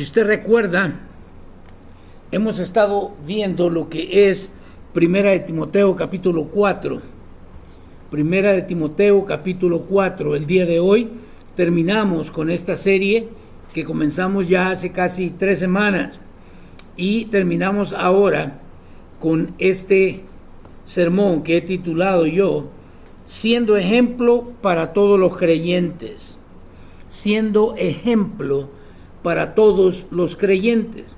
Si usted recuerda, hemos estado viendo lo que es Primera de Timoteo capítulo 4. Primera de Timoteo capítulo 4. El día de hoy terminamos con esta serie que comenzamos ya hace casi 3 semanas y terminamos ahora con este sermón que he titulado yo Siendo ejemplo para todos los creyentes. Siendo ejemplo para todos los creyentes.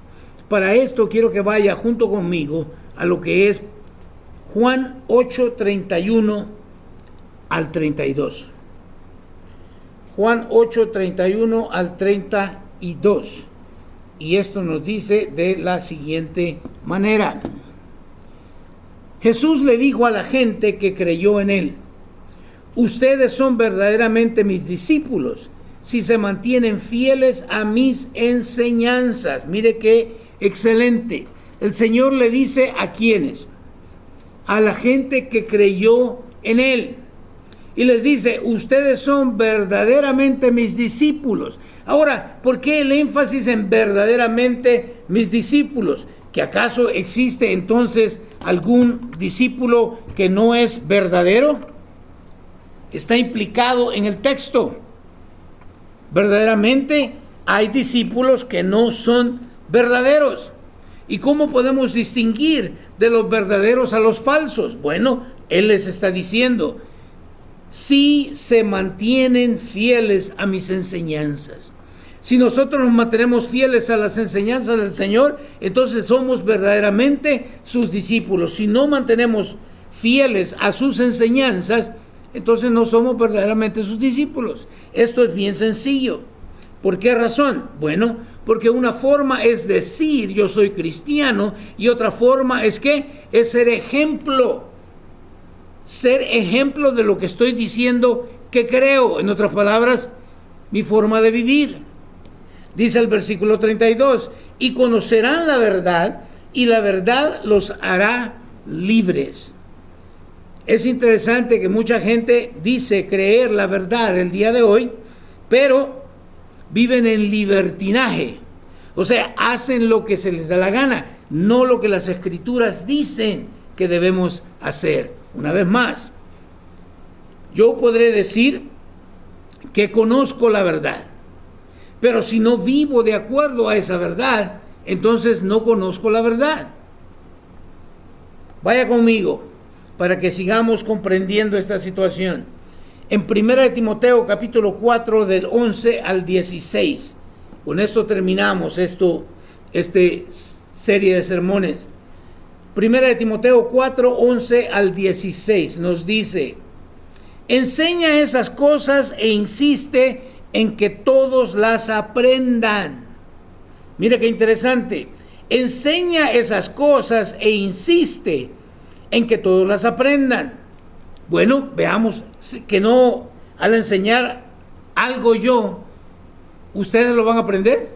Para esto quiero que vaya junto conmigo a lo que es Juan 8:31 al 32. Juan 8:31 al 32. Y esto nos dice de la siguiente manera. Jesús le dijo a la gente que creyó en él: ustedes son verdaderamente mis discípulos si se mantienen fieles a mis enseñanzas. Mire qué excelente. El Señor le dice a quienes, a la gente que creyó en él, y les dice: ustedes son verdaderamente mis discípulos. Ahora, ¿por qué el énfasis en verdaderamente mis discípulos? ¿Que acaso existe entonces algún discípulo que no es verdadero? Está implicado en el texto. Verdaderamente hay discípulos que no son verdaderos. ¿Y cómo podemos distinguir de los verdaderos a los falsos? Bueno, Él les está diciendo: si se mantienen fieles a mis enseñanzas. Si nosotros nos mantenemos fieles a las enseñanzas del Señor, entonces somos verdaderamente sus discípulos. Si no mantenemos fieles a sus enseñanzas, entonces no somos verdaderamente sus discípulos. Esto es bien sencillo. ¿Por qué razón? Bueno, porque una forma es decir yo soy cristiano y otra forma es ¿qué? Es ser ejemplo. Ser ejemplo de lo que estoy diciendo que creo. En otras palabras, mi forma de vivir. Dice el versículo 32, y conocerán la verdad y la verdad los hará libres. Es interesante que mucha gente dice creer la verdad el día de hoy, pero viven en libertinaje. O sea, hacen lo que se les da la gana, no lo que las escrituras dicen que debemos hacer. Una vez más, yo podré decir que conozco la verdad, pero si no vivo de acuerdo a esa verdad, entonces no conozco la verdad. Vaya conmigo para que sigamos comprendiendo esta situación. En 1 de Timoteo capítulo 4 del 11 al 16. Con esto terminamos este serie de sermones. 1 de Timoteo 4, 11 al 16 nos dice: enseña esas cosas e insiste en que todos las aprendan. Mira qué interesante. Enseña esas cosas e insiste en que todos las aprendan. Bueno, veamos que no, al enseñar algo yo, ¿ustedes lo van a aprender?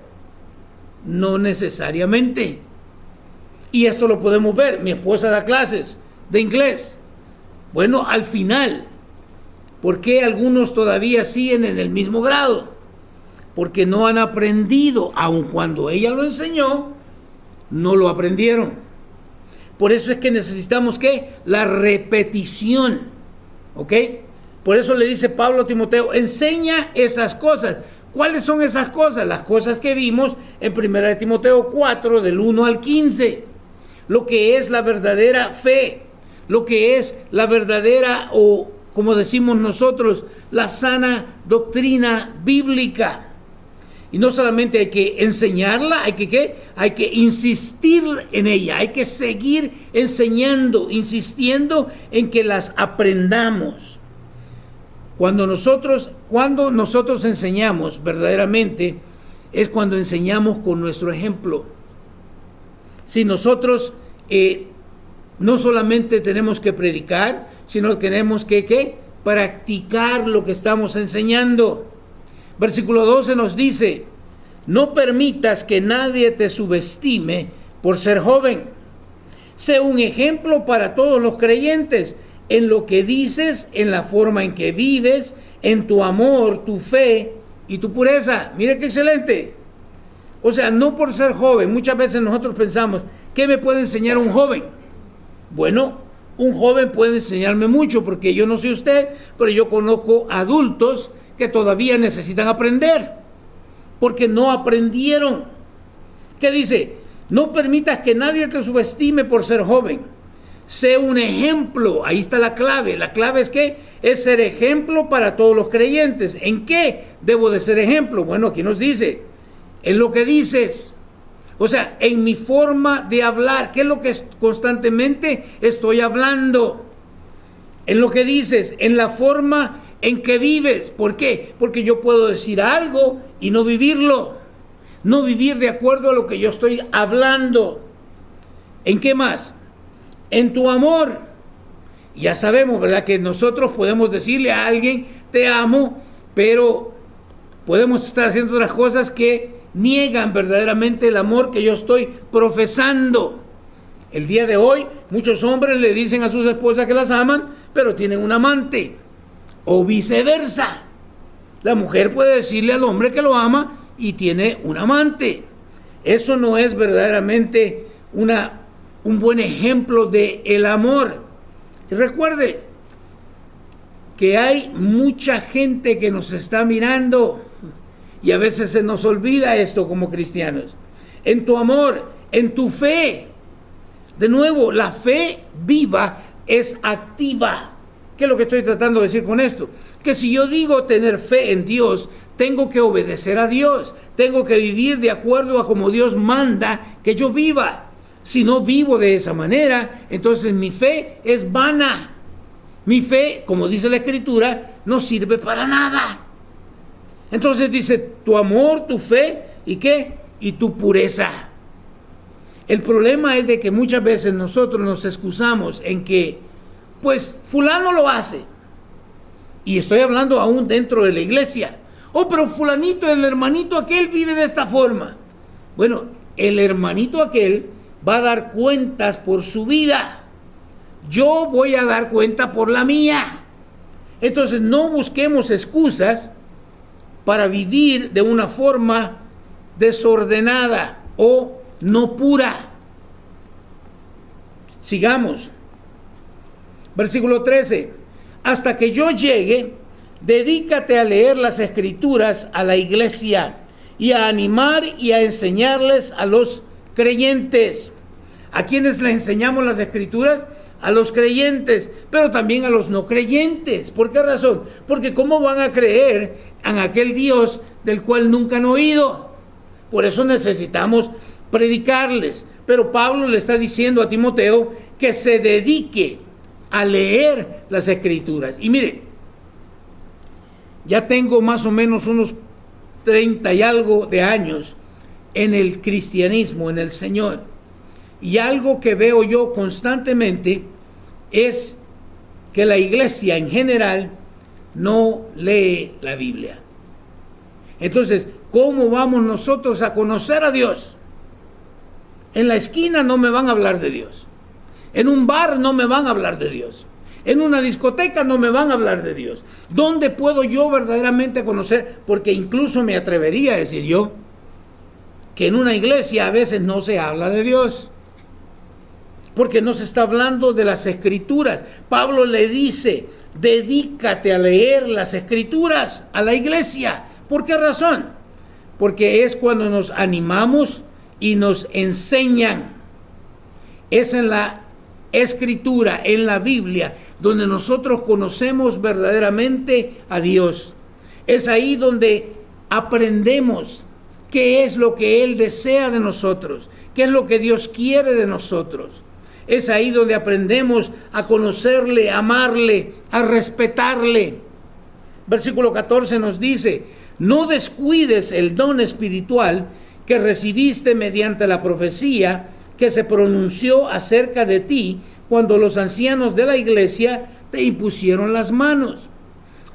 No necesariamente. Y esto lo podemos ver. Mi esposa da clases de inglés. Bueno, al final, ¿por qué algunos todavía siguen en el mismo grado? Porque no han aprendido, aun cuando ella lo enseñó, no lo aprendieron. Por eso es que necesitamos ¿qué? La repetición. ¿Ok? Por eso le dice Pablo a Timoteo: enseña esas cosas. ¿Cuáles son esas cosas? Las cosas que vimos en 1 de Timoteo 4, del 1 al 15. Lo que es la verdadera fe, lo que es la verdadera, o como decimos nosotros, la sana doctrina bíblica. Y no solamente hay que enseñarla, hay que ¿qué? Hay que insistir en ella, hay que seguir enseñando, insistiendo en que las aprendamos. Cuando nosotros enseñamos verdaderamente, es cuando enseñamos con nuestro ejemplo. Si nosotros no solamente tenemos que predicar, sino que tenemos que ¿qué? Practicar lo que estamos enseñando. Versículo 12 nos dice: no permitas que nadie te subestime por ser joven. Sé un ejemplo para todos los creyentes en lo que dices, en la forma en que vives, en tu amor, tu fe y tu pureza. Mire qué excelente. O sea, no por ser joven. Muchas veces nosotros pensamos, ¿qué me puede enseñar un joven? Bueno, un joven puede enseñarme mucho, porque yo no soy usted, pero yo conozco adultos que todavía necesitan aprender, porque no aprendieron. ¿Qué dice? No permitas que nadie te subestime por ser joven. Sé un ejemplo. Ahí está la clave. La clave es que es ser ejemplo para todos los creyentes. ¿En qué debo de ser ejemplo? Bueno, aquí nos dice, en lo que dices. O sea, en mi forma de hablar. ¿Qué es lo que constantemente estoy hablando? En lo que dices, en la forma en que vives. ¿Por qué? Porque yo puedo decir algo y no vivirlo. No vivir de acuerdo a lo que yo estoy hablando. ¿En qué más? En tu amor. Ya sabemos, ¿verdad?, que nosotros podemos decirle a alguien, te amo, pero podemos estar haciendo otras cosas que niegan verdaderamente el amor que yo estoy profesando. El día de hoy, muchos hombres le dicen a sus esposas que las aman, pero tienen un amante. O viceversa. La mujer puede decirle al hombre que lo ama y tiene un amante. Eso no es verdaderamente un buen ejemplo de el amor. Y recuerde que hay mucha gente que nos está mirando y a veces se nos olvida esto como cristianos. En tu amor, en tu fe. De nuevo, la fe viva es activa. ¿Qué es lo que estoy tratando de decir con esto? Que si yo digo tener fe en Dios, tengo que obedecer a Dios. Tengo que vivir de acuerdo a como Dios manda que yo viva. Si no vivo de esa manera, entonces mi fe es vana. Mi fe, como dice la Escritura, no sirve para nada. Entonces dice, tu amor, tu fe, ¿y qué? Y tu pureza. El problema es de que muchas veces nosotros nos excusamos en que, pues, fulano lo hace. Y estoy hablando aún dentro de la iglesia. Oh, pero fulanito, el hermanito aquel vive de esta forma. Bueno, el hermanito aquel va a dar cuentas por su vida. Yo voy a dar cuenta por la mía. Entonces no busquemos excusas para vivir de una forma desordenada o no pura. Sigamos. Versículo 13. Hasta que yo llegue, dedícate a leer las Escrituras a la iglesia y a animar y a enseñarles a los creyentes. ¿A quiénes le enseñamos las Escrituras? A los creyentes, pero también a los no creyentes. ¿Por qué razón? Porque ¿cómo van a creer en aquel Dios del cual nunca han oído? Por eso necesitamos predicarles. Pero Pablo le está diciendo a Timoteo que se dedique a leer las Escrituras. Y mire, ya tengo más o menos unos 30 y algo de años en el cristianismo, en el Señor. Y algo que veo yo constantemente es que la iglesia en general no lee la Biblia. Entonces, ¿cómo vamos nosotros a conocer a Dios? En la esquina no me van a hablar de Dios. En un bar no me van a hablar de Dios. En una discoteca no me van a hablar de Dios. ¿Dónde puedo yo verdaderamente conocer? Porque incluso me atrevería a decir yo que en una iglesia a veces no se habla de Dios. Porque no se está hablando de las Escrituras. Pablo le dice, dedícate a leer las Escrituras a la iglesia. ¿Por qué razón? Porque es cuando nos animamos y nos enseñan. Es en la Escritura, en la Biblia, donde nosotros conocemos verdaderamente a Dios. Es ahí donde aprendemos qué es lo que Él desea de nosotros, qué es lo que Dios quiere de nosotros. Es ahí donde aprendemos a conocerle, a amarle, a respetarle. Versículo 14 nos dice, no descuides el don espiritual que recibiste mediante la profecía que se pronunció acerca de ti cuando los ancianos de la iglesia te impusieron las manos.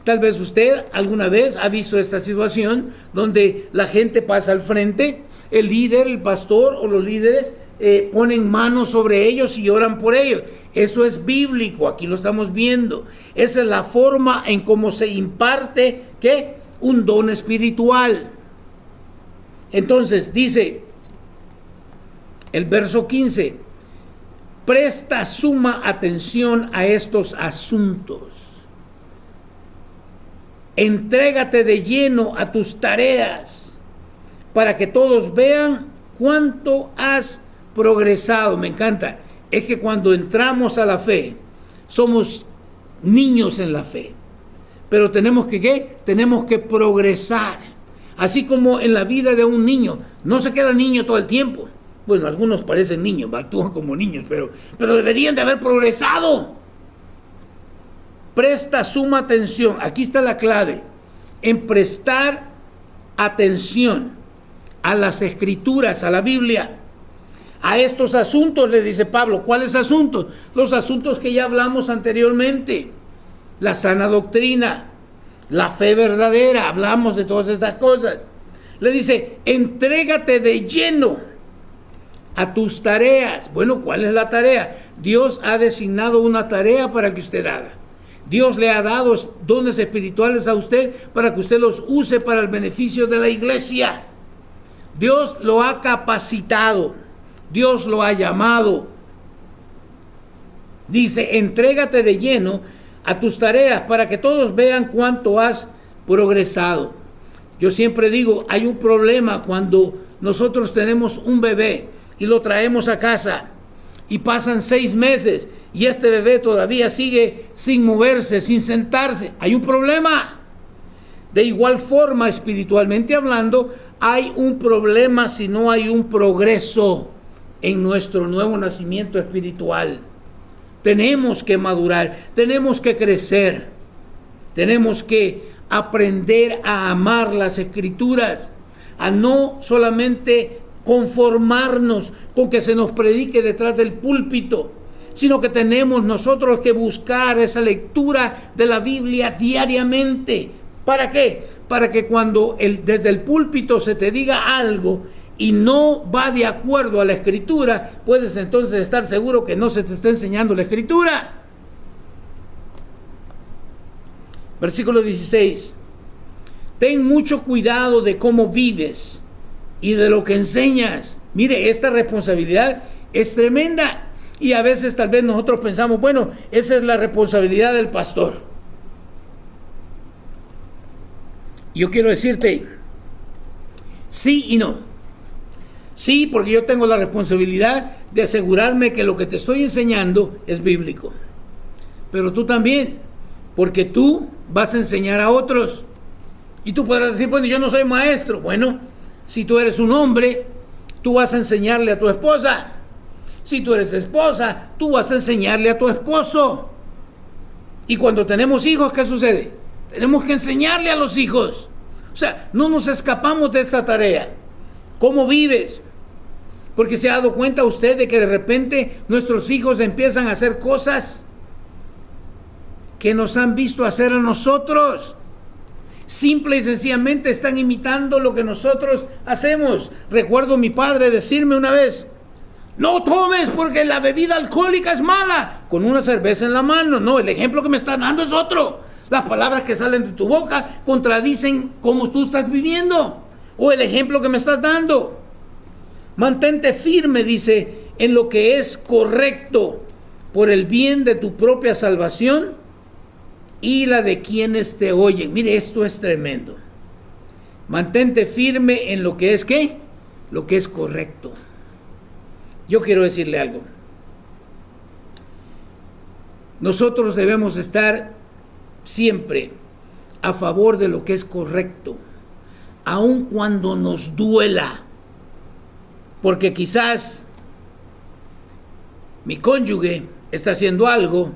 Tal vez usted alguna vez ha visto esta situación donde la gente pasa al frente, el líder, el pastor o los líderes ponen manos sobre ellos y oran por ellos. Eso es bíblico, aquí lo estamos viendo. Esa es la forma en cómo se imparte, ¿qué? Un don espiritual. Entonces dice el verso 15, presta suma atención a estos asuntos. Entrégate de lleno a tus tareas para que todos vean cuánto has progresado. Me encanta. Es que cuando entramos a la fe, somos niños en la fe. Pero tenemos que, ¿qué? Tenemos que progresar. Así como en la vida de un niño. No se queda niño todo el tiempo. Bueno, algunos parecen niños, actúan como niños, pero deberían de haber progresado. Presta suma atención. Aquí está la clave. En prestar atención a las Escrituras, a la Biblia. A estos asuntos, le dice Pablo. ¿Cuáles asuntos? Los asuntos que ya hablamos anteriormente. La sana doctrina, la fe verdadera. Hablamos de todas estas cosas. Le dice, entrégate de lleno a tus tareas. Bueno, ¿cuál es la tarea? Dios ha designado una tarea para que usted haga. Dios le ha dado dones espirituales a usted para que usted los use para el beneficio de la iglesia. Dios lo ha capacitado. Dios lo ha llamado. Dice, entrégate de lleno a tus tareas para que todos vean cuánto has progresado. Yo siempre digo, hay un problema cuando nosotros tenemos un bebé y lo traemos a casa y pasan 6 meses y este bebé todavía sigue sin moverse, sin sentarse. Hay un problema. De igual forma, espiritualmente hablando, hay un problema si no hay un progreso en nuestro nuevo nacimiento espiritual. Tenemos que madurar, tenemos que crecer, tenemos que aprender a amar las Escrituras, a no solamente conformarnos con que se nos predique detrás del púlpito, sino que tenemos nosotros que buscar esa lectura de la Biblia diariamente. ¿Para qué? Para que cuando desde el púlpito se te diga algo y no va de acuerdo a la Escritura, puedes entonces estar seguro que no se te está enseñando la Escritura. Versículo 16. Ten mucho cuidado de cómo vives y de lo que enseñas. Mire, esta responsabilidad es tremenda. Y a veces tal vez nosotros pensamos, bueno, esa es la responsabilidad del pastor. Yo quiero decirte, sí y no. Sí, porque yo tengo la responsabilidad de asegurarme que lo que te estoy enseñando es bíblico. Pero tú también, porque tú vas a enseñar a otros. Y tú podrás decir, bueno, yo no soy maestro. Bueno, si tú eres un hombre, tú vas a enseñarle a tu esposa. Si tú eres esposa, tú vas a enseñarle a tu esposo. Y cuando tenemos hijos, ¿qué sucede? Tenemos que enseñarle a los hijos. O sea, no nos escapamos de esta tarea. ¿Cómo vives? Porque se ha dado cuenta usted de que de repente nuestros hijos empiezan a hacer cosas que nos han visto hacer a nosotros. Simple y sencillamente están imitando lo que nosotros hacemos. Recuerdo a mi padre decirme una vez, no tomes porque la bebida alcohólica es mala, con una cerveza en la mano. No, el ejemplo que me está dando es otro. Las palabras que salen de tu boca contradicen cómo tú estás viviendo. O el ejemplo que me estás dando. Mantente firme, dice, en lo que es correcto por el bien de tu propia salvación y la de quienes te oyen. Mire, esto es tremendo. Mantente firme en lo que es, ¿qué? Lo que es correcto. Yo quiero decirle algo. Nosotros debemos estar siempre a favor de lo que es correcto, aun cuando nos duela, porque quizás mi cónyuge está haciendo algo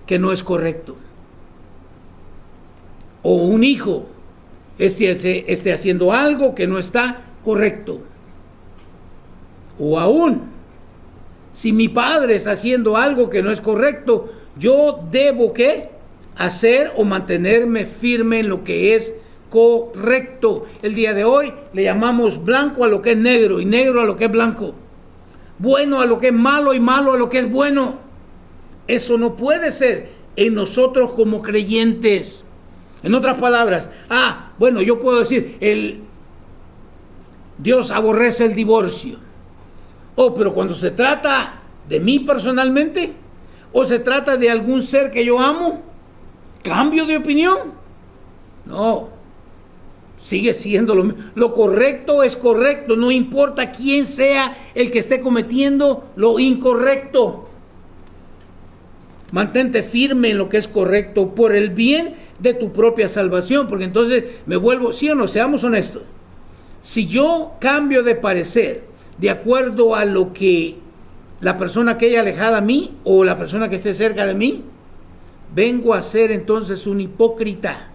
que no es correcto, o un hijo esté haciendo algo que no está correcto, o aún si mi padre está haciendo algo que no es correcto, yo debo ¿qué? Hacer o mantenerme firme en lo que es correcto. El día de hoy le llamamos blanco a lo que es negro y negro a lo que es blanco, bueno a lo que es malo y malo a lo que es bueno. Eso no puede ser en nosotros como creyentes. En otras palabras, bueno, yo puedo decir, Dios aborrece el divorcio. Oh, pero cuando se trata de mí personalmente, o se trata de algún ser que yo amo, cambio de opinión. No, sigue siendo lo correcto es correcto, no importa quién sea el que esté cometiendo lo incorrecto. Mantente firme en lo que es correcto por el bien de tu propia salvación, porque entonces me vuelvo, sí o no, seamos honestos. Si yo cambio de parecer de acuerdo a lo que la persona que haya alejada a mí o la persona que esté cerca de mí, vengo a ser entonces un hipócrita,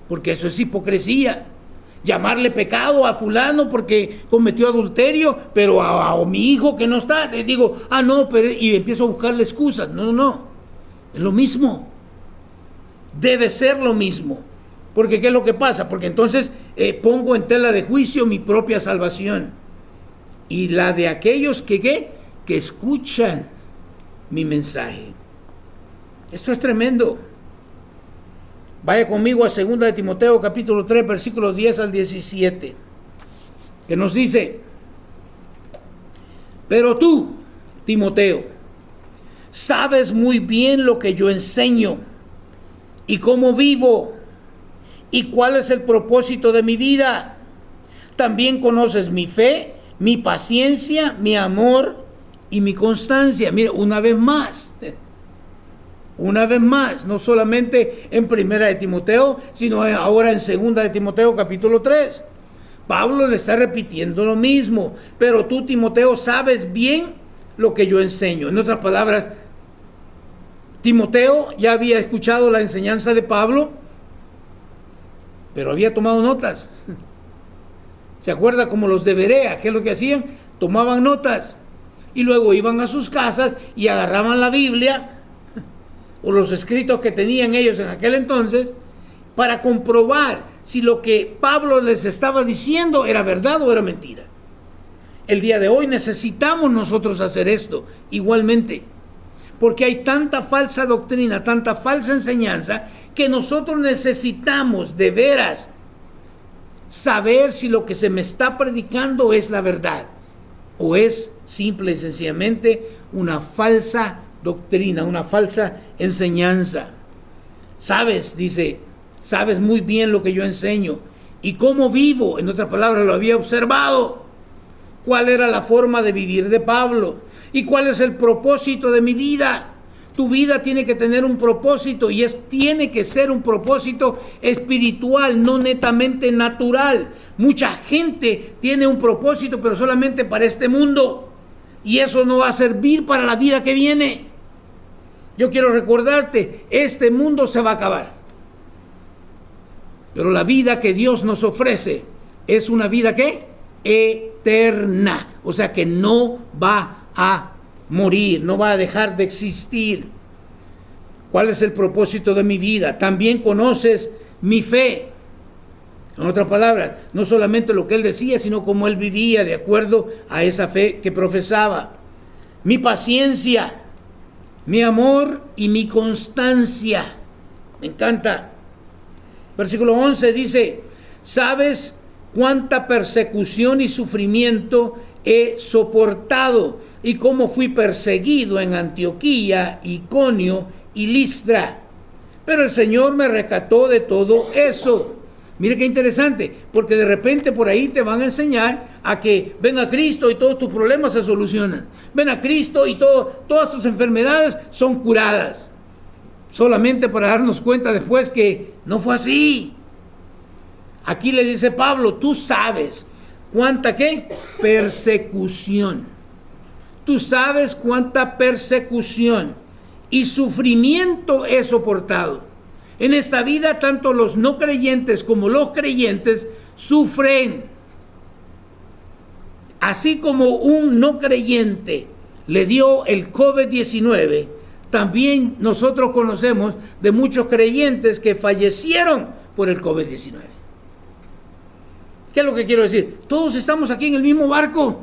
porque eso es hipocresía. Llamarle pecado a fulano porque cometió adulterio, pero a mi hijo que no está, le digo, no, pero, y empiezo a buscarle excusas. No, es lo mismo. Debe ser lo mismo. Porque ¿qué es lo que pasa? Porque entonces pongo en tela de juicio mi propia salvación y la de aquellos que escuchan mi mensaje. Esto es tremendo. Vaya conmigo a 2 de Timoteo capítulo 3 versículos 10 al 17, que nos dice: pero tú, Timoteo, sabes muy bien lo que yo enseño y cómo vivo y cuál es el propósito de mi vida. También conoces mi fe, mi paciencia, mi amor y mi constancia. Mira, una vez más, no solamente en 1 de Timoteo, sino ahora en 2 de Timoteo capítulo 3. Pablo le está repitiendo lo mismo. Pero tú, Timoteo, sabes bien lo que yo enseño. En otras palabras, Timoteo ya había escuchado la enseñanza de Pablo, pero había tomado notas. ¿Se acuerda como los de Berea? ¿Qué es lo que hacían? Tomaban notas y luego iban a sus casas y agarraban la Biblia o los escritos que tenían ellos en aquel entonces para comprobar si lo que Pablo les estaba diciendo era verdad o era mentira. El día de hoy necesitamos nosotros hacer esto igualmente, porque hay tanta falsa doctrina, tanta falsa enseñanza, que nosotros necesitamos de veras saber si lo que se me está predicando es la verdad o es simple y sencillamente una falsa doctrina, una falsa enseñanza. Sabes, dice, sabes muy bien lo que yo enseño y cómo vivo. En otras palabras, lo había observado. ¿Cuál era la forma de vivir de Pablo? ¿Y cuál es el propósito de mi vida? Tu vida tiene que tener un propósito y tiene que ser un propósito espiritual, no netamente natural. Mucha gente tiene un propósito, pero solamente para este mundo, y eso no va a servir para la vida que viene. Yo quiero recordarte, este mundo se va a acabar, pero la vida que Dios nos ofrece es una vida ¿qué? Eterna, o sea que no va a morir, no va a dejar de existir. ¿Cuál es el propósito de mi vida? También conoces mi fe. En otras palabras, no solamente lo que él decía, sino cómo él vivía de acuerdo a esa fe que profesaba. Mi paciencia, mi amor y mi constancia. Me encanta. Versículo 11 dice: ¿sabes cuánta persecución y sufrimiento he soportado y cómo fui perseguido en Antioquía, Iconio y Listra? Pero el Señor me rescató de todo eso. Mire qué interesante, porque de repente por ahí te van a enseñar a que ven a Cristo y todos tus problemas se solucionan. Ven a Cristo y todas tus enfermedades son curadas. Solamente para darnos cuenta después que no fue así. Aquí le dice Pablo, tú sabes cuánta ¿qué? Persecución. Tú sabes cuánta persecución y sufrimiento he soportado. En esta vida, tanto los no creyentes como los creyentes sufren. Así como un no creyente le dio el COVID-19, también nosotros conocemos de muchos creyentes que fallecieron por el COVID-19. ¿Qué es lo que quiero decir? Todos estamos aquí en el mismo barco.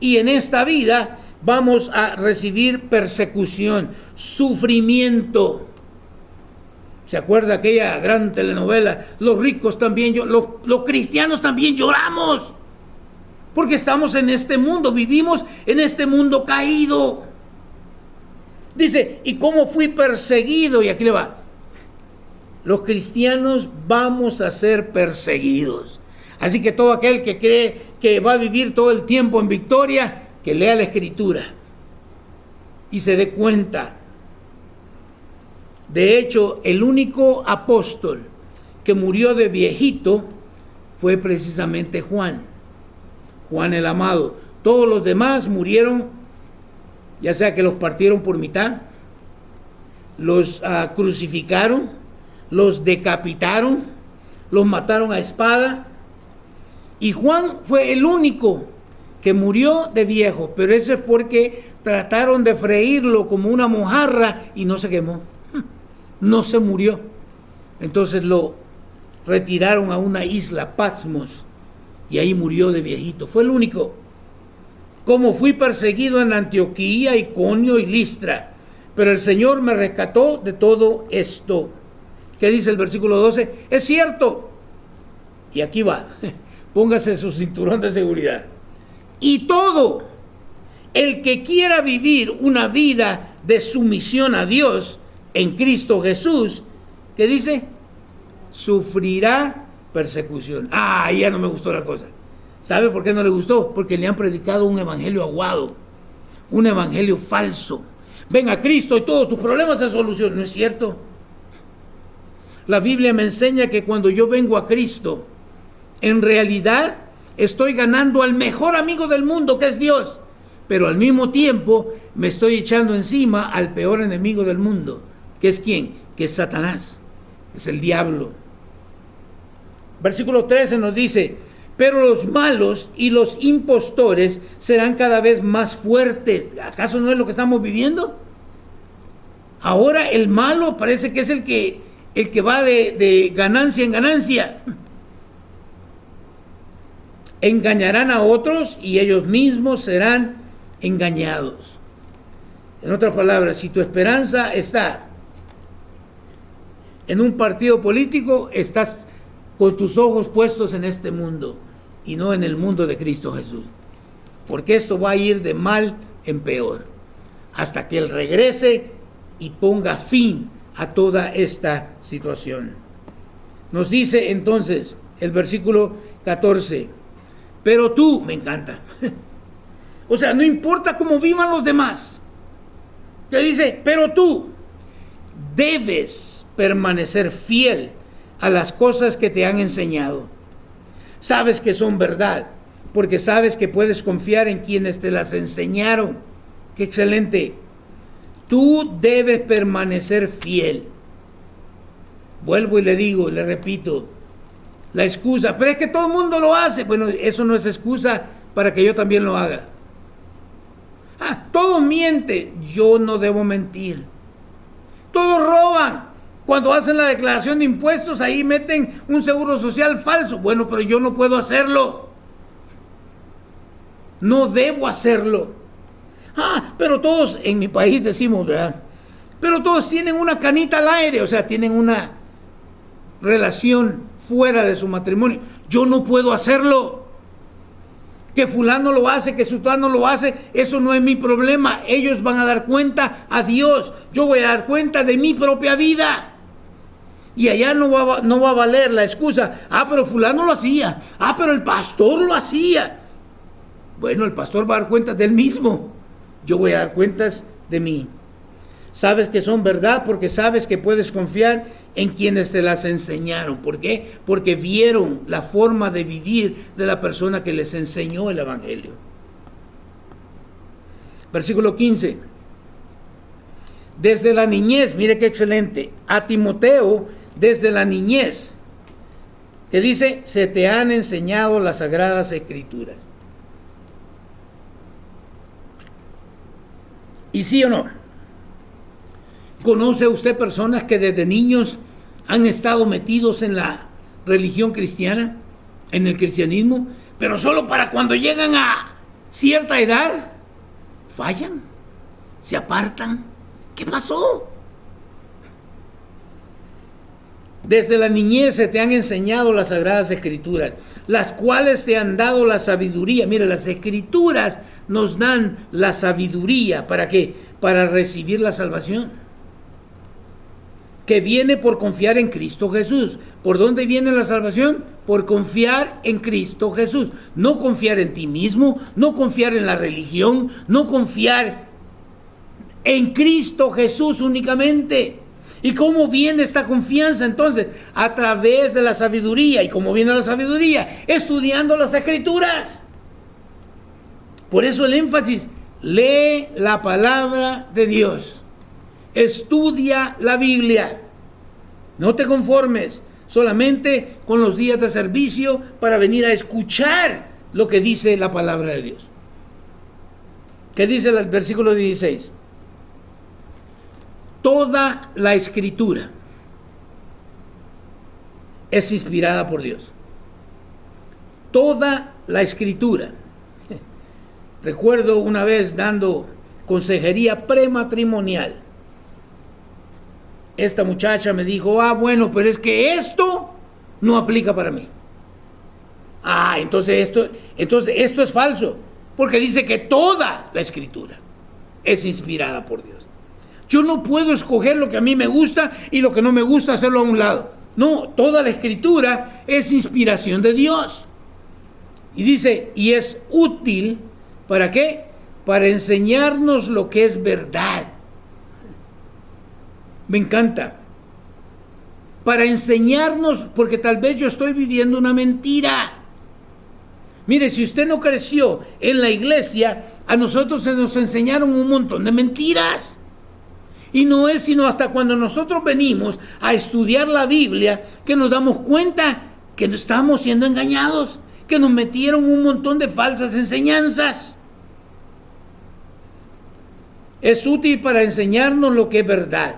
Y en esta vida vamos a recibir persecución, sufrimiento. ¿Se acuerda aquella gran telenovela? Los ricos también, los cristianos también lloramos. Porque estamos en este mundo, vivimos en este mundo caído. Dice, ¿y cómo fui perseguido? Y aquí le va. Los cristianos vamos a ser perseguidos. Así que todo aquel que cree que va a vivir todo el tiempo en victoria, que lea la Escritura y se dé cuenta. De hecho, el único apóstol que murió de viejito fue precisamente Juan el amado. Todos los demás murieron, ya sea que los partieron por mitad, los crucificaron, los decapitaron, los mataron a espada. Y Juan fue el único que murió de viejo, pero eso es porque trataron de freírlo como una mojarra y no se quemó, no se murió. Entonces lo retiraron a una isla, Patmos, y ahí murió de viejito. Fue el único. Como fui perseguido en Antioquía, Iconio y Listra, pero el Señor me rescató de todo esto. ¿Qué dice el versículo 12? Es cierto. Y aquí va. Póngase su cinturón de seguridad. Y todo el que quiera vivir una vida de sumisión a Dios en Cristo Jesús, ¿qué dice? Sufrirá persecución. Ya no me gustó la cosa. ¿Sabe por qué no le gustó? Porque le han predicado un evangelio aguado, un evangelio falso. Ven a Cristo y todos tus problemas se solucionan. No es cierto. La Biblia me enseña que cuando yo vengo a Cristo, en realidad estoy ganando al mejor amigo del mundo, que es Dios, pero al mismo tiempo me estoy echando encima al peor enemigo del mundo, que es ¿quién? Que es Satanás, es el diablo. Versículo 13 nos dice, pero los malos y los impostores serán cada vez más fuertes. ¿Acaso no es lo que estamos viviendo? Ahora el malo parece que es el que va de ganancia en ganancia. Engañarán a otros y ellos mismos serán engañados. En otras palabras, si tu esperanza está en un partido político, estás con tus ojos puestos en este mundo y no en el mundo de Cristo Jesús, porque esto va a ir de mal en peor hasta que Él regrese y ponga fin a toda esta situación. Nos dice entonces el versículo 14, pero tú, me encanta, o sea, no importa cómo vivan los demás, que dice, pero tú debes permanecer fiel a las cosas que te han enseñado. Sabes que son verdad, porque sabes que puedes confiar en quienes te las enseñaron. ¡Qué excelente! Tú debes permanecer fiel. Vuelvo y le digo, le repito, la excusa, pero es que todo el mundo lo hace. Bueno, eso no es excusa para que yo también lo haga. Todos mienten, yo no debo mentir. Todos roban. Cuando hacen la declaración de impuestos, ahí meten un seguro social falso. Bueno, pero yo no puedo hacerlo. No debo hacerlo. Pero todos, en mi país decimos, ¿verdad? Pero todos tienen una canita al aire, o sea, tienen una relación fuera de su matrimonio. Yo no puedo hacerlo. Que fulano lo hace, que sultano lo hace, eso no es mi problema. Ellos van a dar cuenta a Dios. Yo voy a dar cuenta de mi propia vida. Y allá no va a valer la excusa. Pero fulano lo hacía. Pero el pastor lo hacía. Bueno, el pastor va a dar cuenta de él mismo. Yo voy a dar cuentas de mí. Sabes que son verdad porque sabes que puedes confiar en quienes te las enseñaron. ¿Por qué? Porque vieron la forma de vivir de la persona que les enseñó el evangelio. Versículo 15. Desde la niñez, mire qué excelente, a Timoteo desde la niñez, que dice, se te han enseñado las sagradas escrituras. ¿Y sí o no? ¿Conoce usted personas que desde niños han estado metidos en la religión cristiana, en el cristianismo, pero solo para cuando llegan a cierta edad, fallan, se apartan? ¿Qué pasó? Desde la niñez se te han enseñado las Sagradas Escrituras, las cuales te han dado la sabiduría. Mira, las Escrituras nos dan la sabiduría. ¿Para qué? Para recibir la salvación, que viene por confiar en Cristo Jesús. ¿Por dónde viene la salvación? Por confiar en Cristo Jesús. No confiar en ti mismo, no confiar en la religión, no confiar en Cristo Jesús únicamente. ¿Y cómo viene esta confianza entonces? A través de la sabiduría. ¿Y cómo viene la sabiduría? Estudiando las Escrituras. Por eso el énfasis: lee la palabra de Dios. Estudia la Biblia. No te conformes solamente con los días de servicio para venir a escuchar lo que dice la palabra de Dios. ¿Qué dice el versículo 16? Toda la Escritura es inspirada por Dios. Toda la Escritura. Recuerdo una vez dando consejería prematrimonial. Esta muchacha me dijo: bueno, pero es que esto no aplica para mí. Entonces esto es falso, porque dice que toda la Escritura es inspirada por Dios. Yo no puedo escoger lo que a mí me gusta y lo que no me gusta hacerlo a un lado. No, toda la Escritura es inspiración de Dios. Y dice, y es útil, ¿para qué? Para enseñarnos lo que es verdad. Me encanta. Para enseñarnos, porque tal vez yo estoy viviendo una mentira. Mire, si usted no creció en la iglesia, a nosotros se nos enseñaron un montón de mentiras. Y no es sino hasta cuando nosotros venimos a estudiar la Biblia que nos damos cuenta que estamos siendo engañados, que nos metieron un montón de falsas enseñanzas. Es útil para enseñarnos lo que es verdad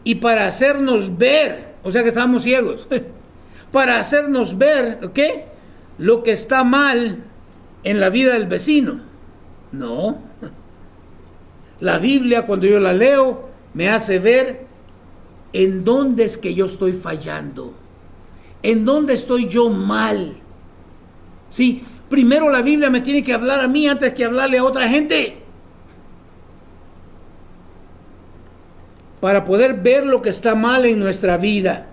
y para hacernos ver, o sea que estamos ciegos, para hacernos ver, ¿qué? Lo que está mal en la vida del vecino. No. La Biblia, cuando yo la leo, me hace ver en dónde es que yo estoy fallando, en dónde estoy yo mal. Sí, primero la Biblia me tiene que hablar a mí antes que hablarle a otra gente, para poder ver lo que está mal en nuestra vida.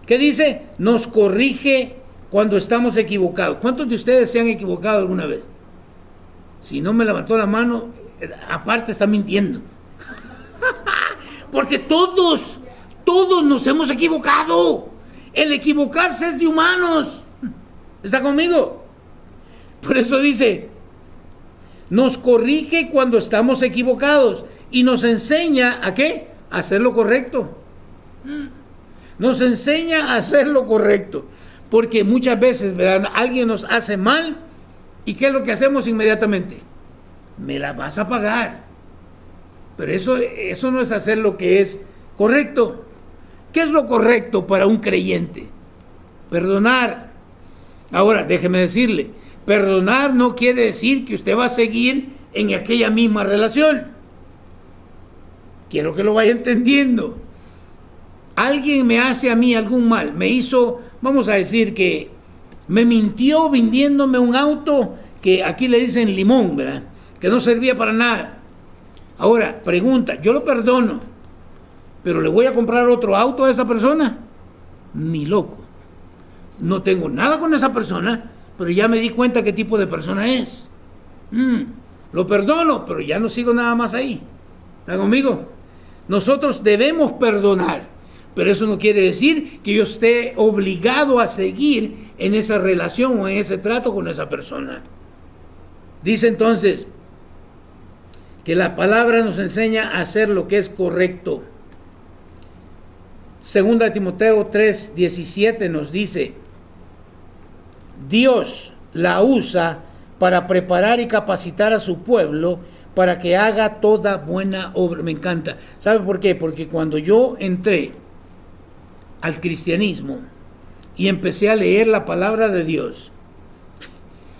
¿Qué dice? Nos corrige cuando estamos equivocados. ¿Cuántos de ustedes se han equivocado alguna vez? Si no me levantó la mano, aparte está mintiendo. Porque todos nos hemos equivocado. El equivocarse es de humanos. ¿Está conmigo? Por eso dice, nos corrige cuando estamos equivocados y nos enseña ¿a qué? A hacer lo correcto. Nos enseña a hacer lo correcto. Porque muchas veces, ¿verdad?, alguien nos hace mal y ¿qué es lo que hacemos inmediatamente? Me la vas a pagar. Pero eso no es hacer lo que es correcto. ¿Qué es lo correcto para un creyente? Perdonar. Ahora, déjeme decirle, perdonar no quiere decir que usted va a seguir en aquella misma relación. Quiero que lo vaya entendiendo. Alguien me hace a mí algún mal, me hizo, vamos a decir que me mintió vendiéndome un auto que aquí le dicen limón, ¿verdad?, que no servía para nada. Ahora, pregunta, yo lo perdono, pero ¿le voy a comprar otro auto a esa persona? Ni loco. No tengo nada con esa persona, pero ya me di cuenta qué tipo de persona es. Lo perdono, pero ya no sigo nada más ahí. ¿Está conmigo? Nosotros debemos perdonar, pero eso no quiere decir que yo esté obligado a seguir en esa relación o en ese trato con esa persona. Dice entonces que la palabra nos enseña a hacer lo que es correcto. Segunda de Timoteo 3:17 nos dice, Dios la usa para preparar y capacitar a su pueblo para que haga toda buena obra. Me encanta. ¿Sabe por qué? Porque cuando yo entré al cristianismo y empecé a leer la palabra de Dios,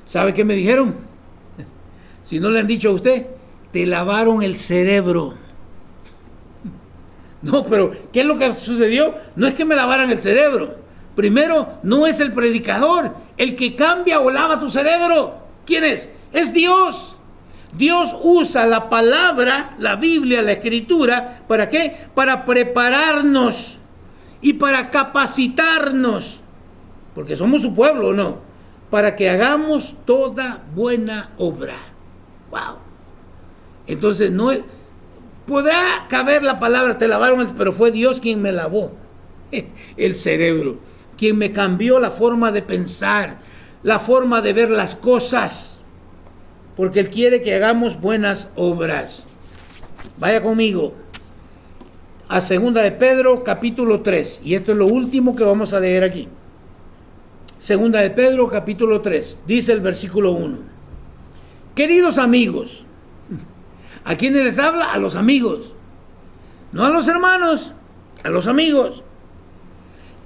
¿sabe qué me dijeron? Si no le han dicho a usted, te lavaron el cerebro. No, pero ¿qué es lo que sucedió? No es que me lavaran el cerebro. Primero, no es el predicador el que cambia o lava tu cerebro. ¿Quién es? Es Dios. Dios usa la palabra, la Biblia, la Escritura, ¿para qué? Para prepararnos y para capacitarnos, porque somos su pueblo, ¿no? Para que hagamos toda buena obra. ¡Wow! Entonces, no es, podrá caber la palabra, te lavaron, pero fue Dios quien me lavó el cerebro, quien me cambió la forma de pensar, la forma de ver las cosas, porque Él quiere que hagamos buenas obras. Vaya conmigo a 2 de Pedro, capítulo 3, y esto es lo último que vamos a leer aquí. 2 de Pedro, capítulo 3, dice el versículo 1. Queridos amigos, ¿a quiénes les habla? A los amigos, no a los hermanos, a los amigos.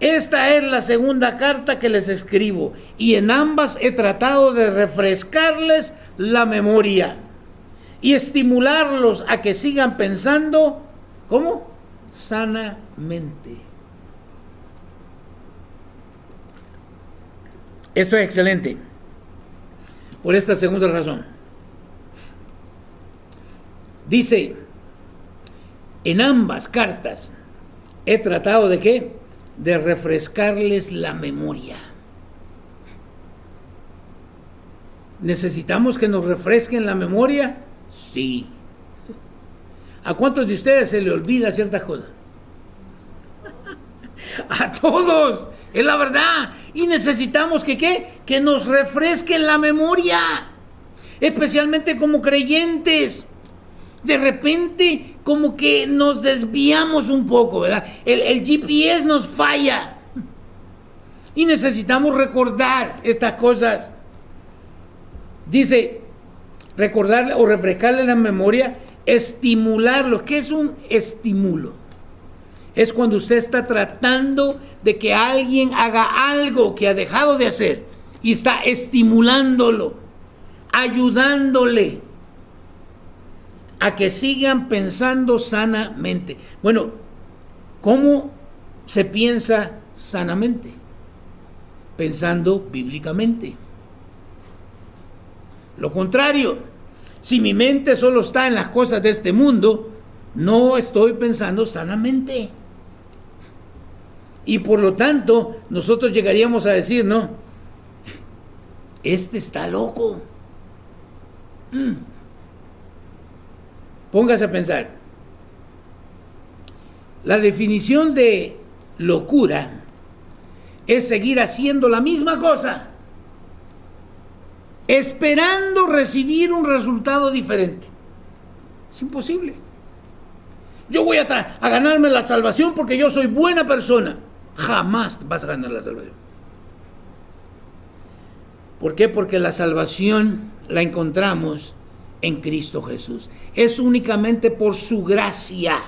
Esta es la segunda carta que les escribo, y en ambas he tratado de refrescarles la memoria y estimularlos a que sigan pensando, ¿cómo? Sanamente. Esto es excelente, por esta segunda razón. Dice, en ambas cartas he tratado de ¿qué? De refrescarles la memoria. ¿Necesitamos que nos refresquen la memoria? Sí. ¿A cuántos de ustedes se le olvida ciertas cosas? A todos, es la verdad. Y necesitamos que ¿qué? Que nos refresquen la memoria, especialmente como creyentes. De repente como que nos desviamos un poco, ¿verdad? El GPS nos falla y necesitamos recordar estas cosas. Dice, recordarle o refrescarle la memoria, estimularlo. ¿Qué es un estímulo? Es cuando usted está tratando de que alguien haga algo que ha dejado de hacer y está estimulándolo, ayudándole a que sigan pensando sanamente. Bueno, ¿cómo se piensa sanamente? Pensando bíblicamente. Lo contrario, si mi mente solo está en las cosas de este mundo, no estoy pensando sanamente. Y por lo tanto, nosotros llegaríamos a decir, no, este está loco. Póngase a pensar. La definición de locura es seguir haciendo la misma cosa, esperando recibir un resultado diferente. Es imposible. Yo voy a ganarme la salvación porque yo soy buena persona. Jamás vas a ganar la salvación. ¿Por qué? Porque la salvación la encontramos en Cristo Jesús. Es únicamente por su gracia.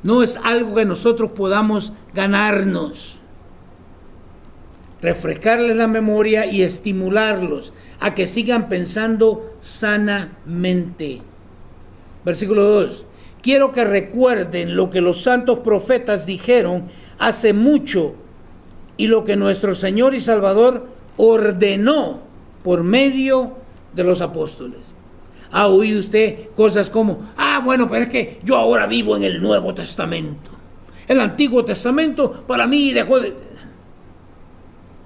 No es algo que nosotros podamos ganarnos. Refrescarles la memoria y estimularlos a que sigan pensando sanamente. Versículo 2. Quiero que recuerden lo que los santos profetas dijeron hace mucho y lo que nuestro Señor y Salvador ordenó por medio de los apóstoles. ¿Ha oído usted cosas como, bueno, pero es que yo ahora vivo en el Nuevo Testamento? El Antiguo Testamento para mí dejó de...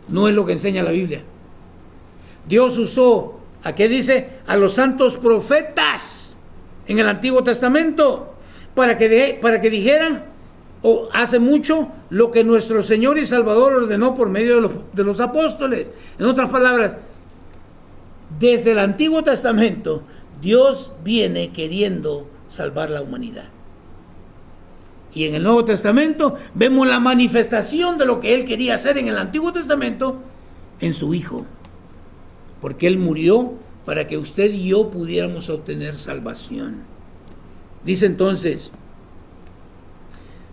No es lo que enseña la Biblia. Dios usó, ¿a qué dice? A los santos profetas en el Antiguo Testamento para que dijeran, hace mucho, lo que nuestro Señor y Salvador ordenó por medio de los apóstoles. En otras palabras, desde el Antiguo Testamento, Dios viene queriendo salvar la humanidad. Y en el Nuevo Testamento vemos la manifestación de lo que Él quería hacer en el Antiguo Testamento en su Hijo. Porque Él murió para que usted y yo pudiéramos obtener salvación. Dice entonces,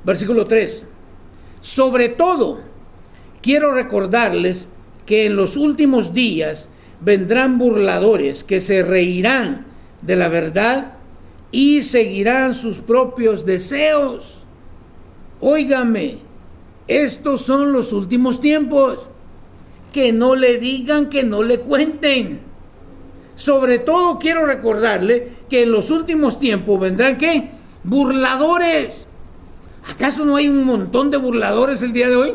versículo 3, sobre todo, quiero recordarles que en los últimos días vendrán burladores que se reirán de la verdad y seguirán sus propios deseos. Óigame, estos son los últimos tiempos. Que no le digan, que no le cuenten. Sobre todo quiero recordarle que en los últimos tiempos vendrán ¿qué? Burladores. ¿Acaso no hay un montón de burladores el día de hoy?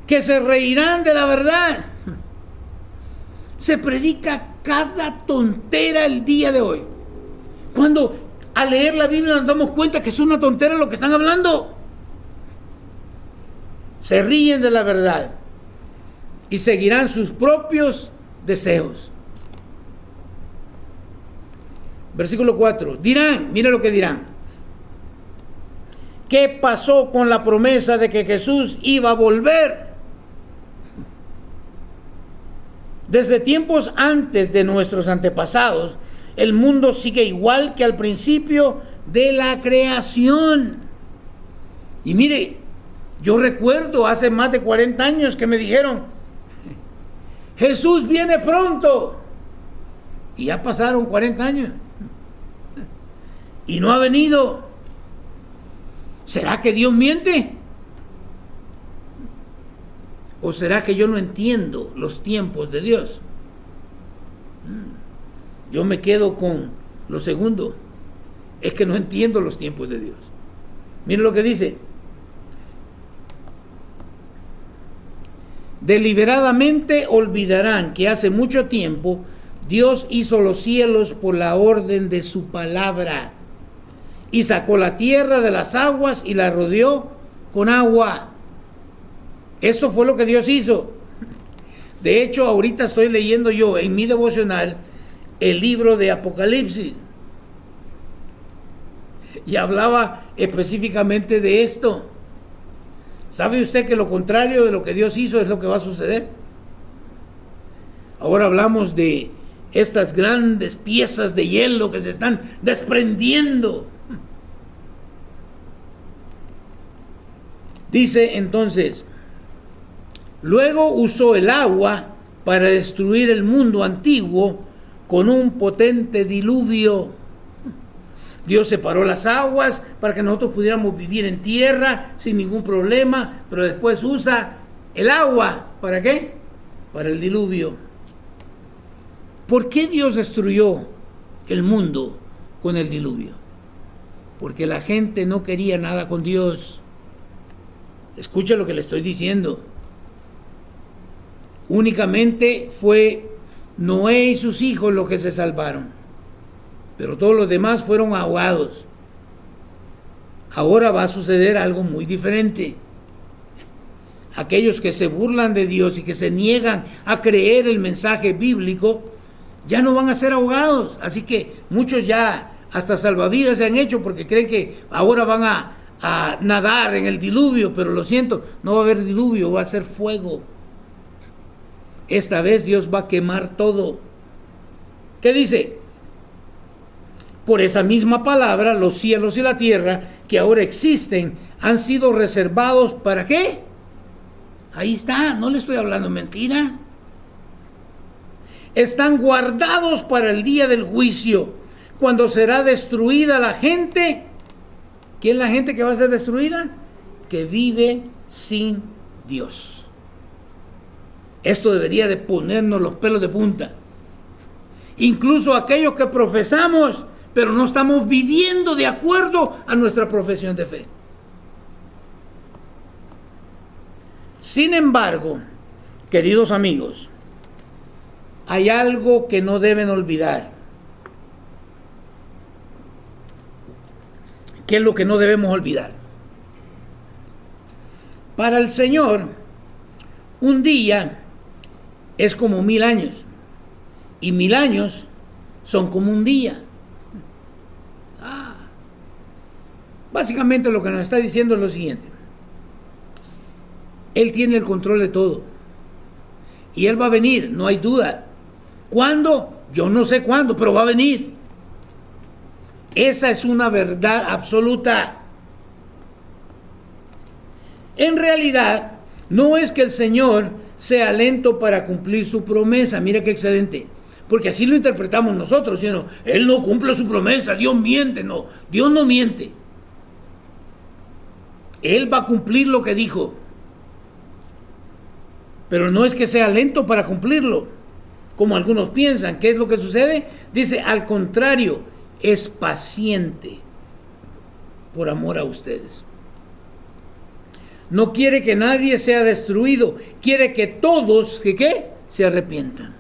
Que se reirán de la verdad. Se predica cada tontera el día de hoy. Cuando al leer la Biblia nos damos cuenta que es una tontera lo que están hablando. Se ríen de la verdad y seguirán sus propios deseos. Versículo 4. Dirán, mira lo que dirán. ¿Qué pasó con la promesa de que Jesús iba a volver? Desde tiempos antes de nuestros antepasados, el mundo sigue igual que al principio de la creación. Y mire, yo recuerdo hace más de 40 años que me dijeron, Jesús viene pronto. Y ya pasaron 40 años. Y no ha venido. ¿Será que Dios miente? ¿O será que yo no entiendo los tiempos de Dios? Yo me quedo con lo segundo. Es que no entiendo los tiempos de Dios. Miren lo que dice. Deliberadamente olvidarán que hace mucho tiempo Dios hizo los cielos por la orden de su palabra y sacó la tierra de las aguas y la rodeó con agua. Eso fue lo que Dios hizo. De hecho, ahorita estoy leyendo yo en mi devocional el libro de Apocalipsis y hablaba específicamente de esto. ¿Sabe usted que lo contrario de lo que Dios hizo es lo que va a suceder? Ahora hablamos de estas grandes piezas de hielo que se están desprendiendo. Dice entonces, luego usó el agua para destruir el mundo antiguo con un potente diluvio. Dios separó las aguas para que nosotros pudiéramos vivir en tierra sin ningún problema, pero después usa el agua. ¿Para qué? Para el diluvio. ¿Por qué Dios destruyó el mundo con el diluvio? Porque la gente no quería nada con Dios. Escucha lo que le estoy diciendo. Únicamente fue Noé y sus hijos los que se salvaron, pero todos los demás fueron ahogados. Ahora va a suceder algo muy diferente. Aquellos que se burlan de Dios y que se niegan a creer el mensaje bíblico, ya no van a ser ahogados. Así que muchos ya hasta salvavidas se han hecho porque creen que ahora van a nadar en el diluvio, pero lo siento, no va a haber diluvio, va a ser fuego. Esta vez Dios va a quemar todo. ¿Qué dice? Por esa misma palabra, los cielos y la tierra que ahora existen han sido reservados ¿para qué? Ahí está, no le estoy hablando mentira. Están guardados para el día del juicio, cuando será destruida la gente. ¿Quién es la gente que va a ser destruida? Que vive sin Dios. Esto debería de ponernos los pelos de punta. Incluso aquellos que profesamos, pero no estamos viviendo de acuerdo a nuestra profesión de fe. Sin embargo, queridos amigos, hay algo que no deben olvidar. ¿Qué es lo que no debemos olvidar? Para el Señor, un día es como 1000 años, y 1000 años son como un día. Básicamente lo que nos está diciendo es lo siguiente: Él tiene el control de todo, y Él va a venir, no hay duda. ¿Cuándo? Yo no sé cuándo, pero va a venir. Esa es una verdad absoluta. En realidad, no es que el Señor sea lento para cumplir su promesa. Mira qué excelente. Porque así lo interpretamos nosotros, ¿sí o no? Él no cumple su promesa, Dios miente. No, Dios no miente. Él va a cumplir lo que dijo. Pero no es que sea lento para cumplirlo, como algunos piensan. ¿Qué es lo que sucede? Dice, al contrario, es paciente por amor a ustedes. No quiere que nadie sea destruido, quiere que todos, ¿qué? Se arrepientan.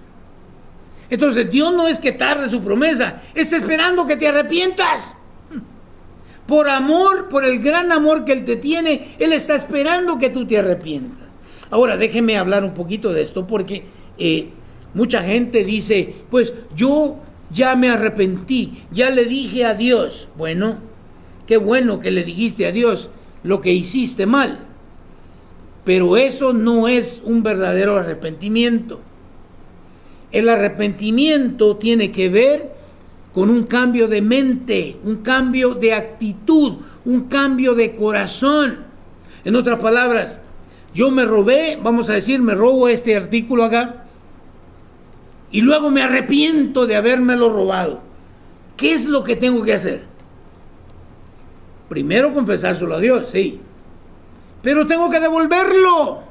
Entonces Dios no es que tarde su promesa, está esperando que te arrepientas. Por amor, por el gran amor que Él te tiene, Él está esperando que tú te arrepientas. Ahora déjeme hablar un poquito de esto, porque mucha gente dice, pues yo ya me arrepentí, ya le dije a Dios. Bueno, qué bueno que le dijiste a Dios lo que hiciste mal, pero eso no es un verdadero arrepentimiento. El arrepentimiento tiene que ver con un cambio de mente, un cambio de actitud, un cambio de corazón. En otras palabras, yo me robé, vamos a decir, me robo este artículo acá y luego me arrepiento de habérmelo robado. ¿Qué es lo que tengo que hacer? Primero confesárselo a Dios, sí, pero tengo que devolverlo.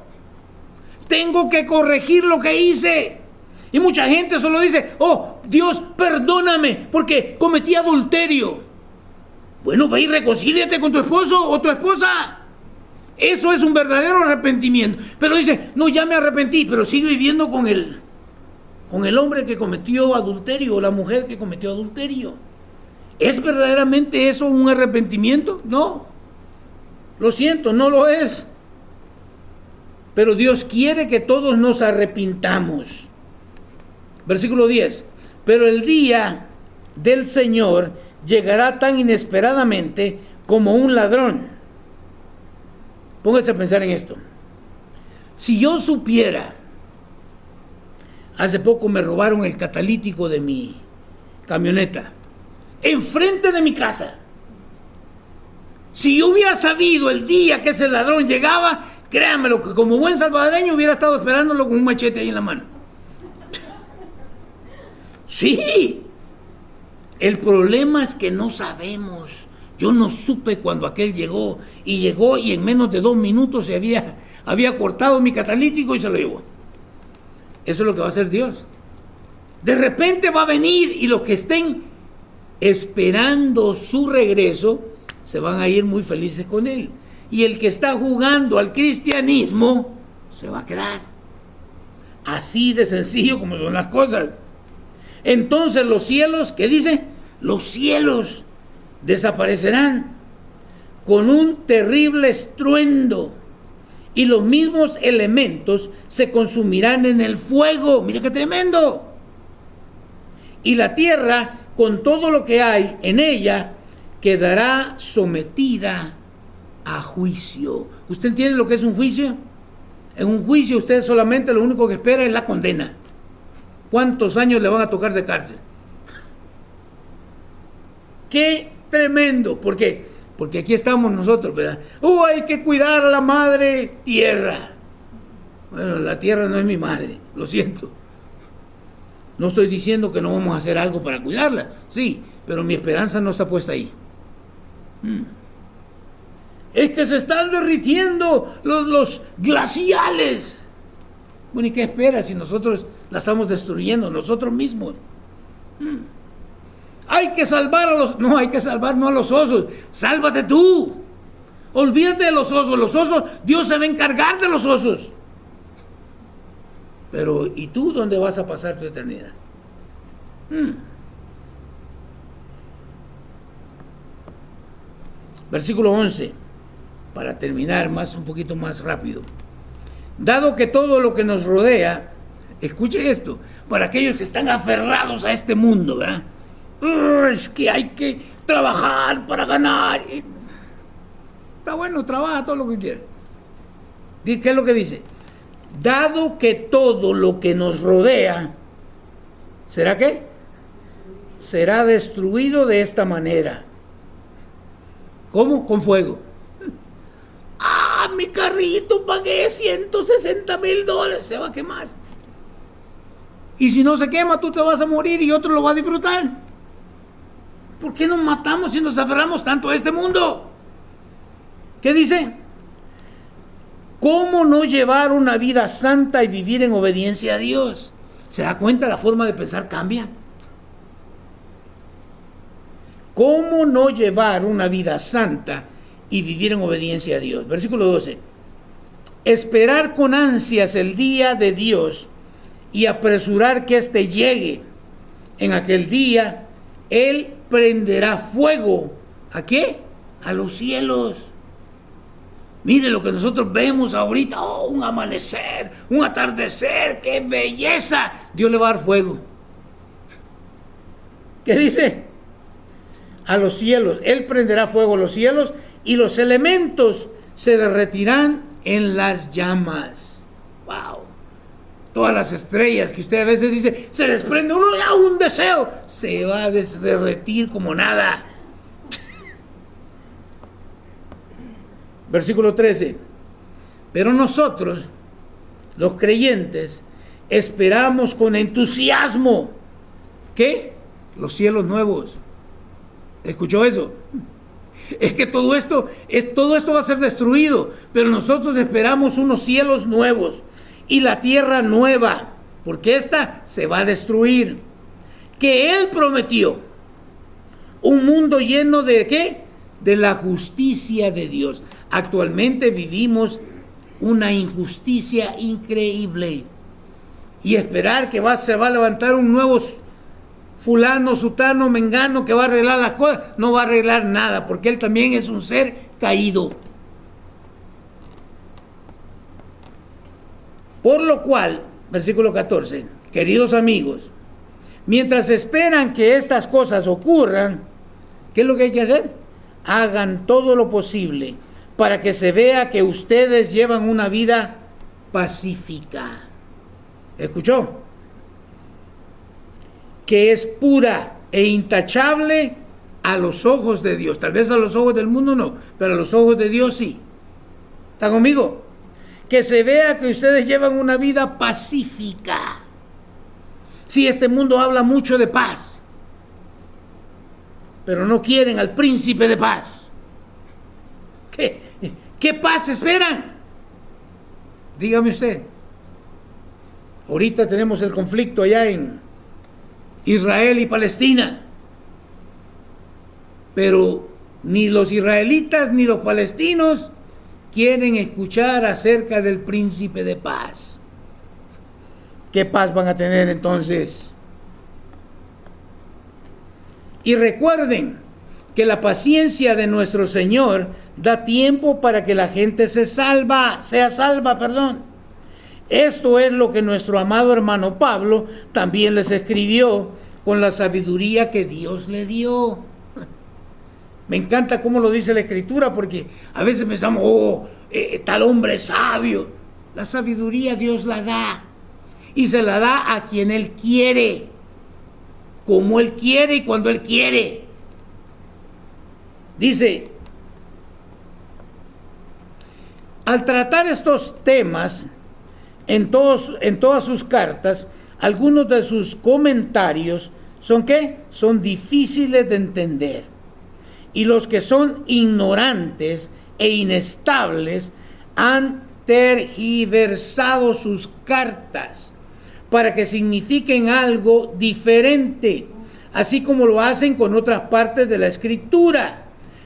Tengo que corregir lo que hice. Y mucha gente solo dice, oh, Dios, perdóname porque cometí adulterio. Bueno, ve y reconcíliate con tu esposo o tu esposa. Eso es un verdadero arrepentimiento. Pero dice, no, ya me arrepentí, pero sigo viviendo con el hombre que cometió adulterio o la mujer que cometió adulterio. ¿Es verdaderamente eso un arrepentimiento? No. Lo siento, no lo es. Pero Dios quiere que todos nos arrepintamos. Versículo 10. Pero el día del Señor llegará tan inesperadamente como un ladrón. Póngase a pensar en esto. Si yo supiera, hace poco me robaron el catalítico de mi camioneta, enfrente de mi casa. Si yo hubiera sabido el día que ese ladrón llegaba, créanmelo que como buen salvadoreño hubiera estado esperándolo con un machete ahí en la mano. Sí, el problema es que no sabemos. Yo no supe cuando aquel llegó y en menos de 2 minutos se había cortado mi catalítico y se lo llevó. Eso es lo que va a hacer Dios. De repente va a venir y los que estén esperando su regreso se van a ir muy felices con Él. Y el que está jugando al cristianismo se va a quedar. Así de sencillo como son las cosas. Entonces los cielos, ¿qué dice? Los cielos desaparecerán con un terrible estruendo y los mismos elementos se consumirán en el fuego. Mira qué tremendo. Y la tierra, con todo lo que hay en ella, quedará sometida a juicio. ¿Usted entiende lo que es un juicio? En un juicio usted solamente lo único que espera es la condena. ¿Cuántos años le van a tocar de cárcel? ¡Qué tremendo! ¿Por qué? Porque aquí estamos nosotros, ¿verdad? Hay que cuidar a la madre tierra. Bueno, la tierra no es mi madre, lo siento. No estoy diciendo que no vamos a hacer algo para cuidarla, sí, pero mi esperanza no está puesta ahí. Es que se están derritiendo los glaciales. Bueno, ¿y qué esperas si nosotros la estamos destruyendo nosotros mismos? Hay que salvar a los... No, hay que salvar no a los osos. Sálvate tú. Olvídate de los osos. Los osos, Dios se va a encargar de los osos. Pero, ¿y tú dónde vas a pasar tu eternidad? Versículo 11. Para terminar un poquito más rápido. Dado que todo lo que nos rodea, escuche esto, para aquellos que están aferrados a este mundo, ¿verdad? Es que hay que trabajar para ganar. Está bueno, trabaja todo lo que quieras. ¿Qué es lo que dice? Dado que todo lo que nos rodea, ¿será qué? Será destruido de esta manera. ¿Cómo? Con fuego. Mi carrito pagué $160,000, se va a quemar. Y si no se quema, tú te vas a morir y otro lo va a disfrutar. ¿Por qué nos matamos y nos aferramos tanto a este mundo? ¿Qué dice? ¿Cómo no llevar una vida santa y vivir en obediencia a Dios? ¿Se da cuenta? La forma de pensar cambia. ¿Cómo no llevar una vida santa y vivir en obediencia a Dios? Versículo 12. Esperar con ansias el día de Dios y apresurar que éste llegue. En aquel día, Él prenderá fuego. ¿A qué? A los cielos. Mire lo que nosotros vemos ahorita. Oh, un amanecer, un atardecer, qué belleza. Dios le va a dar fuego. ¿Qué dice? A los cielos. Él prenderá fuego a los cielos y los elementos se derretirán en las llamas. Wow. Todas las estrellas que usted a veces dice, se desprende uno, ya un deseo, se va a derretir como nada. Versículo 13. Pero nosotros, los creyentes, esperamos con entusiasmo. ¿Qué? Los cielos nuevos. ¿Escuchó eso? Es que todo esto va a ser destruido, pero nosotros esperamos unos cielos nuevos y la tierra nueva, porque esta se va a destruir, que Él prometió. Un mundo lleno de ¿qué? De la justicia de Dios. Actualmente vivimos una injusticia increíble y esperar que se va a levantar un nuevo fulano, sutano, mengano que va a arreglar las cosas, no va a arreglar nada, porque Él también es un ser caído. Por lo cual, versículo 14, queridos amigos, mientras esperan que estas cosas ocurran, ¿qué es lo que hay que hacer? Hagan todo lo posible para que se vea que ustedes llevan una vida pacífica. ¿Escuchó? Que es pura e intachable a los ojos de Dios. Tal vez a los ojos del mundo no, pero a los ojos de Dios sí. ¿Está conmigo? Que se vea que ustedes llevan una vida pacífica. Sí, este mundo habla mucho de paz, pero no quieren al príncipe de paz. ¿Qué paz esperan? Dígame usted. Ahorita tenemos el conflicto allá en Israel y Palestina, pero ni los israelitas ni los palestinos quieren escuchar acerca del príncipe de paz. ¿Qué paz van a tener entonces? Y recuerden que la paciencia de nuestro Señor da tiempo para que la gente sea salva. Esto es lo que nuestro amado hermano Pablo también les escribió con la sabiduría que Dios le dio. Me encanta cómo lo dice la Escritura, porque a veces pensamos, tal hombre es sabio. La sabiduría Dios la da, y se la da a quien Él quiere, como Él quiere y cuando Él quiere. Dice, al tratar estos temas en todas sus cartas, algunos de sus comentarios son ¿qué? Son difíciles de entender. Y los que son ignorantes e inestables han tergiversado sus cartas para que signifiquen algo diferente, así como lo hacen con otras partes de la Escritura.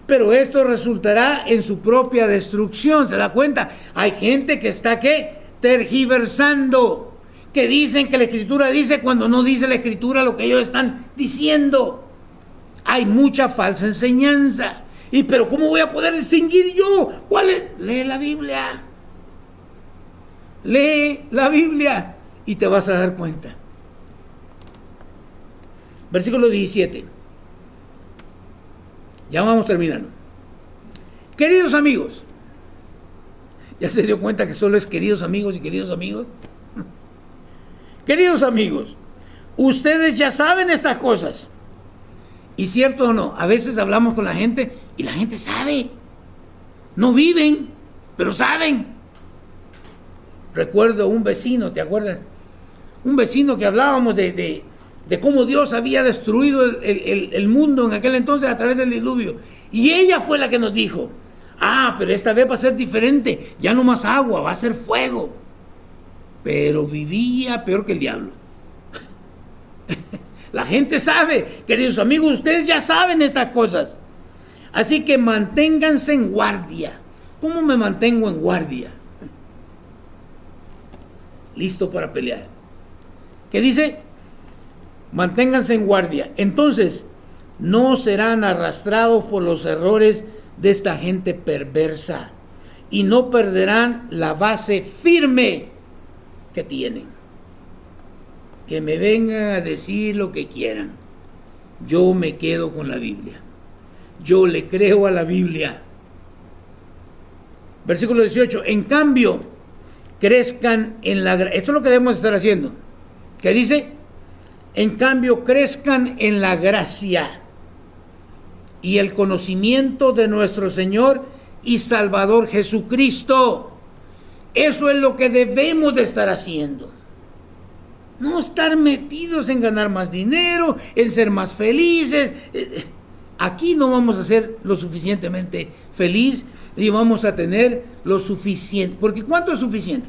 Pero esto resultará en su propia destrucción. ¿Se da cuenta? Hay gente que está ¿qué? Tergiversando, que dicen que la Escritura dice cuando no dice la Escritura lo que ellos están diciendo. Hay mucha falsa enseñanza. Pero ¿cómo voy a poder distinguir yo? ¿Cuál es? Lee la Biblia. Lee la Biblia y te vas a dar cuenta. Versículo 17. Ya vamos terminando. Queridos amigos. ¿Ya se dio cuenta que solo es queridos amigos y queridos amigos? Queridos amigos, ustedes ya saben estas cosas. Y cierto o no, a veces hablamos con la gente y la gente sabe. No viven, pero saben. Recuerdo un vecino, ¿te acuerdas? un vecino que hablábamos de cómo Dios había destruido el mundo en aquel entonces a través del diluvio. Y ella fue la que nos dijo, pero esta vez va a ser diferente, ya no más agua, va a ser fuego. Pero vivía peor que el diablo. La gente sabe, queridos amigos, ustedes ya saben estas cosas. Así que manténganse en guardia. ¿Cómo me mantengo en guardia? Listo para pelear. ¿Qué dice? Manténganse en guardia. Entonces, no serán arrastrados por los errores de esta gente perversa y no perderán la base firme que tienen. Que me vengan a decir lo que quieran. Yo me quedo con la Biblia. Yo le creo a la Biblia. Versículo 18. En cambio, crezcan en la gracia. Esto es lo que debemos estar haciendo. ¿Qué dice? En cambio, crezcan en la gracia y el conocimiento de nuestro Señor y Salvador Jesucristo. Eso es lo que debemos de estar haciendo. No estar metidos en ganar más dinero, en ser más felices. Aquí no vamos a ser lo suficientemente feliz y vamos a tener lo suficiente. Porque ¿cuánto es suficiente?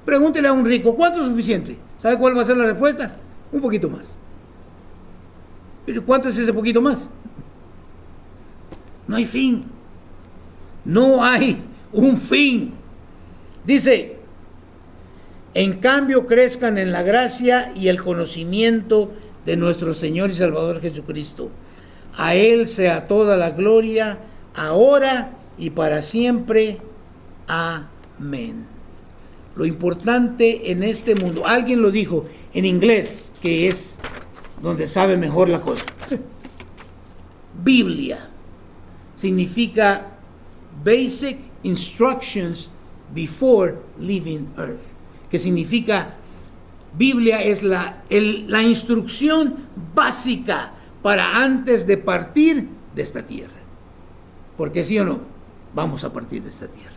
Pregúntele a un rico, ¿cuánto es suficiente? ¿Sabe cuál va a ser la respuesta? Un poquito más. ¿Pero cuánto es ese poquito más? No hay fin. No hay un fin. Dice, en cambio crezcan en la gracia y el conocimiento de nuestro Señor y Salvador Jesucristo. A Él sea toda la gloria, ahora y para siempre. Amén. Lo importante en este mundo, alguien lo dijo en inglés, que es donde sabe mejor la cosa. Biblia significa Basic Instructions Before Leaving Earth, que significa, Biblia es la instrucción básica para antes de partir de esta tierra. Porque sí o no, vamos a partir de esta tierra.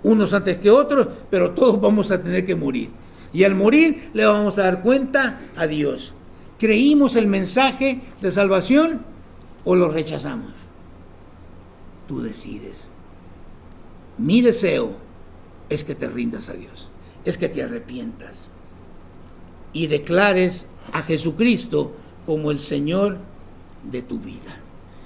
Unos antes que otros, pero todos vamos a tener que morir. Y al morir le vamos a dar cuenta a Dios. ¿Creímos el mensaje de salvación o lo rechazamos? Tú decides. Mi deseo es que te rindas a Dios, es que te arrepientas y declares a Jesucristo como el Señor de tu vida.